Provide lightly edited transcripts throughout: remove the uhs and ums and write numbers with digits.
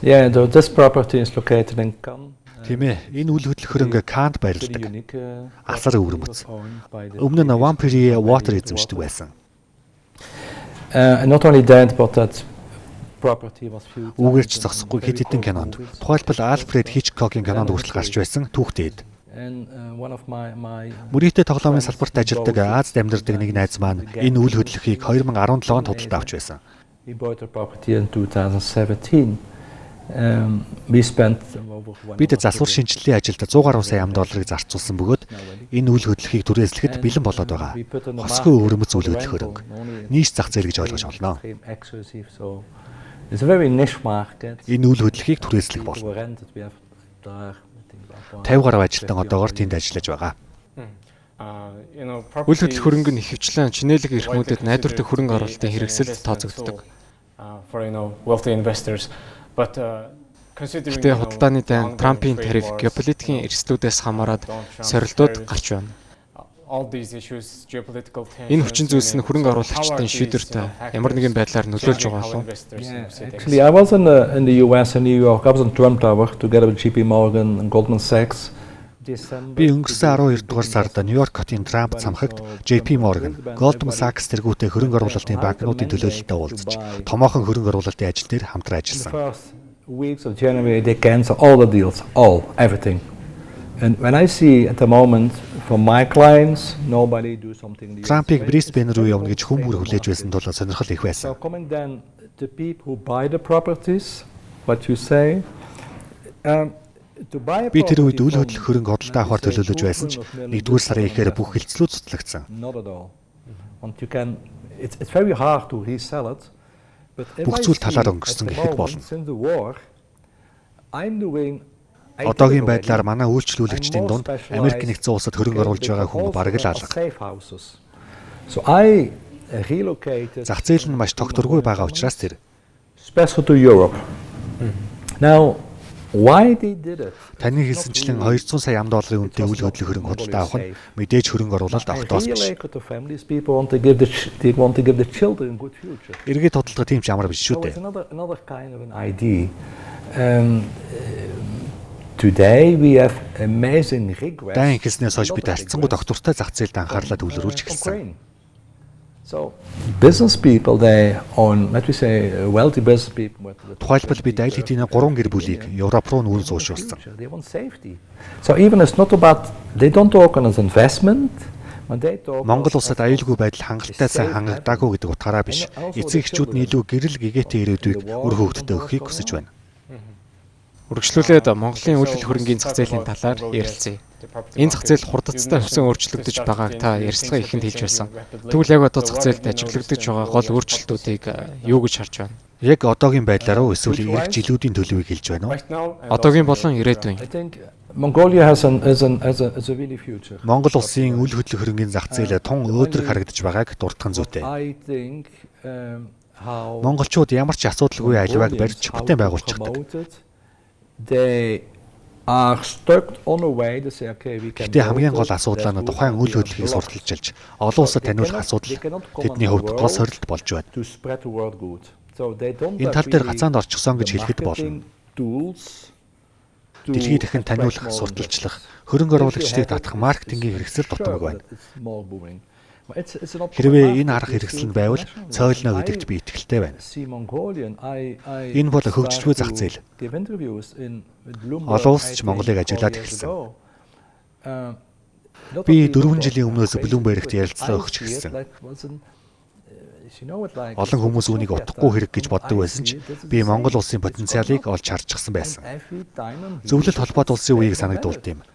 Yeah, this property is located in Cannes. Тийм ээ. Энэ үйл хөдлөх хөрөнгө Cannes байрладаг. Асар өвөрмөц. Өмнө нь Vampire Water эзэмшдэг байсан. Not only that, but that property was few. Үгээрч зогсохгүй хэд хэдэн кинонд. Тухайлбал Alfred Hitchcock-ийн кинонд хүртэл гарч байсан түүхтэйд. One of my Мөрийтэй тоглоомын салбарт ажилладаг Азид амьдардаг нэг найз маань энэ үйл хөдлөхийг 2017 онд худалдаа авч байсан. We bought the property in 2017. We spent Бид засвар шинжилгээний ажилд 100 гаруй сая $100 зарцуулсан бөгөөд энэ үйл хөдлөхийг түрээслэхэд бэлэн болоод байгаа. Хосгүй өвөрмөц үйл хөдлөх хөрөнгө. Нийш зах зээл гэж ойлгож болно. It's a very niche market. Энэ үйл хөдлөхийг түрээслэх бол 50 гаруй ажилтан одоогоор тэнд ажиллаж байгаа. Үйл хөдлөх хөрөнгө нь ихэвчлэн чинэлэг эрхмүүдэд найдвартай хөрөнгө оруулалтын хэрэгсэлд тооцогддог. Гэхдээ худалдааны дайн, Трампын тариф, геополитикийн эрсдлүүдээс хамаарат сорилтууд гарч байна. Энэ хүчин зүйлс нь хөрөнгө оруулагчдын шийдвэрт ямар нэгэн байдлаар нөлөөлж байгаа болов. Actually, I was in the US in New York. I was in Trump Tower together with JP Morgan and Goldman Sachs. Би өнгөрсөн 12 дугаар сард Нью-Йорк хотын Трамп цамхагт JP Morgan, Goldman Sachs тэргүүтэй хөрөнгө оруулалтын банкнуудын төлөөлөлтөд уулзаж, томоохон хөрөнгө оруулалтын ажил дээр хамтран ажилласан. Weeks of January they cancel all the deals, everything. And when I see at the moment from my clients nobody do something. Трампыг Brisbane руу явна гэж хүмүүр хүлээж байсан тул сонирхол их байсан. So coming then the people who buy the properties, what you say, Би тэр үед үйл хөдлөх хөрөнгө худалдаа авахар төлөвлөж байсан ч 1-р сарын ихээр бүх хилцлүүд цуцлагдсан. It's very hard to resell it. Бүх зүйл талаар өнгөрсөн гэхэд болно. Одоогийн байдлаар манай үйлчлүүлэгчдийн дунд Америк нэгдсэн улсад хөрөнгө оруулж байгаа хүн бараг л алга. Зах зээл нь маш тогтворгүй байгаа учраас тэр. Especially to Europe. Now why they did it? Таны хэлсэнчлэн $200 сая үнэтэй үйл хөдлөх хөрөнгө худалдаа авах нь мэдээж хөрөнгө оруулалт огтоос биш. Эргээд худалдаа тийм ч амар биш шүү дээ. Today we have amazing regrets. Дан хэлснээс хойш бид алдсангууд доктортой зах зээлд анхаарлаа төвлөрүүлж эхэлсэн. So business people they own, let me say wealthy business people. Тухайлбал бид айл хэдийн 3 гэр бүлийг Европ руу нүүн суушуулсан. They want safety. So even it's not about they don't talk on as investment. Монгол улсад аюулгүй байдал хангалттай сайн хангагдаагүй гэдэг утгаараа биш. Эцэг эхчүүд нь илүү гэрэл гэгээтэй ирээдүйг үр хөвгтдээ өгөхийг хүсэж байна. Үргэлжлүүлээд Монголын үйл хөдлөх хөрөнгийн зах зээлийн талаар ярилцъя. Энэ зах зээл хурдцтай хувьсан өөрчлөгдөж байгааг та ярилцлага ихэнд хэлж байсан. Тэгвэл яг одоо зах зээлд ажиглагдаж байгаа гол өөрчлөлтүүдийг юу гэж харж байна? Яг одоогийн байдлаараа эсвэл эх жилүүдийн төлөвийг хэлж байна уу? Одоогийн болон ирээдүйн. Mongolia has a really future. Монгол улсын үйл хөдлөх хөрөнгийн зах зээл тун өөдрөг харагдаж байгааг дурдхан зүйтэй. Монголчууд ямар ч асуудалгүй аливааг барьж бүтээн байгуулчихдаг. They are stuck on a way to say okay we can. Гэтэ хамгийн гол асуудал нь тухайн үйл хөдлөлийг сурталчилж олон улсад таниулах асуудал тэдний хувьд гол сорилт болж байна. Энэ тал дээр гацаанд орчихсон гэж хэлэхэд болно. Дэлхийд дахин таниулах, сурталчлах, хөрөнгө оруулагчдыг татах маркетингийн хэрэгсэл дутмаг байна. Хэрвээ энэ арга хэрэгсэл нь байвал цойлно гэдэгт би итгэлтэй байна. Энэ бол хөгжлгүй зах зээл. Олон улс ч Монголыг ажиглаад эхэлсэн. Би 4 жилийн өмнөөс Bloomberg-т ярилцлага өгч эхэлсэн. Олон хүмүүс үүнийг утгагүй хэрэг гэж боддог байсан ч би Монгол улсын потенциалыг олж харчихсан байсан. Зөвлөлт холбоот улсын үеийг санагдуулт юм.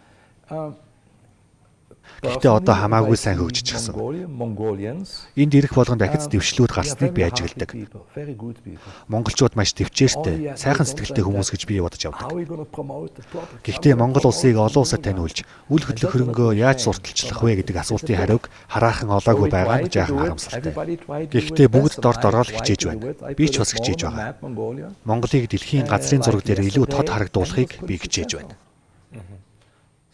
Гэхдээ одоо хамаагүй сайн хөгжижсэн. Энд ирэх болгон дахиц дэвшлүүд гарсныг би ажигладаг. Монголчууд маш төвчээртэй, сайхан сэтгэлтэй хүмүүс гэж би бодож явдаг. Гэхдээ Монгол улсыг олон улсад таниулж, үйл хөдлөх хөрөнгөө яаж сурталчлах вэ гэдэг асуултын хариуг хараахан олоогүй байгаа нь жаахан харамсалтай. Гэхдээ бүгд дорд ороод хичээж байна. Би ч бас хичээж байгаа. Монголыг дэлхийн газрын зураг дээр илүү тод харагдуулахыг би хичээж байна.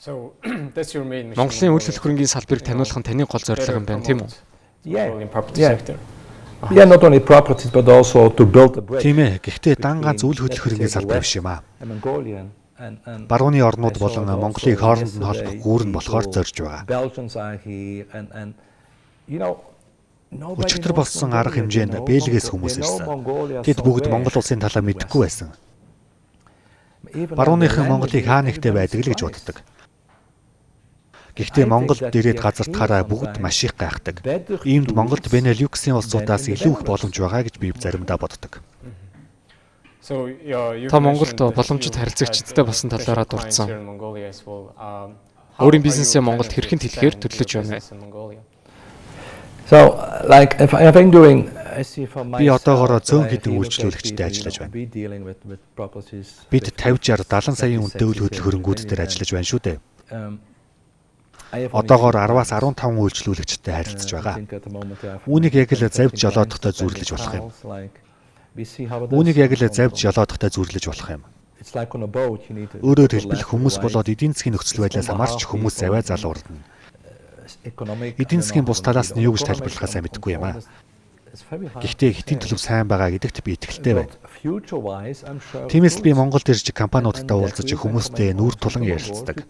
Монголын үйл хөдлөх хөрөнгийн салбарыг таниулах нь таны гол зорилго юм байна, тийм үү? Yeah, not only properties but also to build a bridge. Тийм ээ. Гэхдээ дан ганц үйл хөдлөх хөрөнгөний салбар биш юм аа. Барууны орнууд болон Монголыг хооронд нь холбох гүүр нь болохоор зорж байгаа. Өчигдөр болсон арга хэмжээнд Бельгиэс хүмүүс ирсэн. Тэд бүгд Монгол улсын талаа мэдэхгүй байсан. Барууныхан Монголыг хаа нэгтээ байдаг л гэж боддог. Гэхдээ Монголд ирээд газартахаараа бүгд маш их гайхдаг. Иймд Монголд Бенелюксийн улсуудаас илүү их боломж байгаа гэж би заримдаа боддог. Та Монголд боломжит харилцагчдтай болсон талаараа дурдсан. Өөрийн бизнесээ Монголд хэрхэн тэлэхээр төлөвлөж байна. So like if I'm doing Би одоогоор цөөн хэдэн үйлчлүүлэгчтэй ажиллаж байна. Бид 50-60 70 саяын үнэтэй үйл хөдлөх хөрөнгүүд дээр ажиллаж байна шүү дээ. Одоогоор 10-аас 15 үйлчлүүлэгчтэй харилцаж байгаа. Үүнийг яг л завж жолоодохтой зүрлэж болох юм. Өөрөөр хэлбэл хүмүүс болоод эдийн засгийн нөхцөл байдлаас хамаарч хүмүүс заваа залуурдана. Эдийн засгийн бус талаас нь юу гэж тайлбарлахаа сайн мэдэхгүй юм аа. Гэхдээ хэтийн төлөв сайн байгаа гэдэгт би итгэлтэй байна. Тиймээс би Монголд ирж компаниудтай уулзаж хүмүүстэй нүүр тулан ярилцдаг.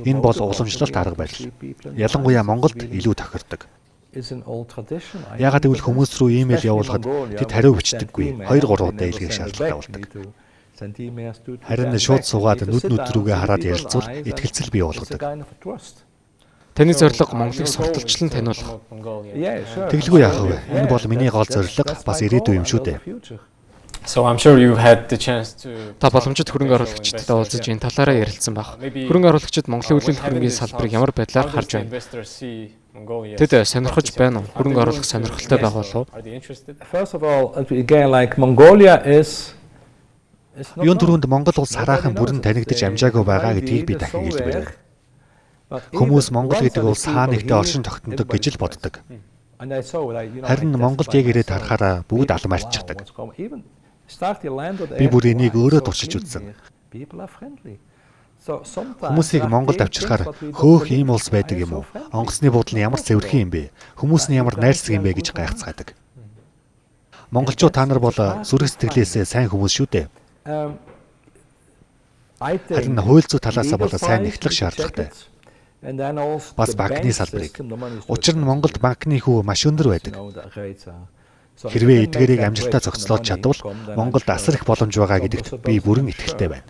Энэ бол уламжлалт арга барил. Ялангуяа Монголд илүү тохирдог. Яагаад гэвэл хүмүүс рүү имэйл явуулахад тэд хариу бичдэггүй. 2-3 удаа илгээх шаардлагатай болдог. Харин шууд суугаад нүд рүүгээ хараад ярилцвал итгэлцэл бий болгодог. Таны зорилго Монголыг сурталчлан таниулах. Тэглгүй яах вэ? Энэ бол миний гол зорилго, бас ирээдүй юм шүү дээ. So I'm sure you've had the chance to Та боломжит хөрөнгө оруулагчдтай уулзаж энэ талаараа ярилцсан баг. Хөрөнгө оруулагчид Монголын үйл хөрөнгөний салбарыг ямар байдлаар харж байна? Тэд сонирхож байна уу? Хөрөнгө оруулах сонирхолтой байх болов уу? First of all, again, like Mongolia is Юун түрүүнд Монгол улс хараахан бүрэн танигдаж амжаагүй байгаа гэдгийг би дахин хэлмээр. Хүмүүс Монгол гэдэг улс хаа нэгтээ оршин тогтнодог гэж л боддог. Харин Монголд яг ирээд харахаараа бүгд алам альчихдаг. Би бүр энийг өөрөө туршиж үзсэн. Хүмүүсийг Монголд авчирхаар хөөх ийм улс байдаг юм уу? Онгоцны буудлын ямар цэвэрхэн юм бэ? Хүмүүс нь ямар найрсаг юм бэ гэж гайхацгаадаг. Монголчууд та нар бол зүрх сэтгэлээсээ сайн хүмүүс шүү дээ. Харин хууль зүйн талаас бол сайн нэгтлэх шаардлагатай. Бас банкны салбарыг. Учир нь Монголд банкны хүү маш өндөр байдаг. Хэрвээ эдгээрийг амжилттай зохицлоод чадвал Монголд асар их боломж байгаа гэдэгт би бүрэн итгэлтэй байна.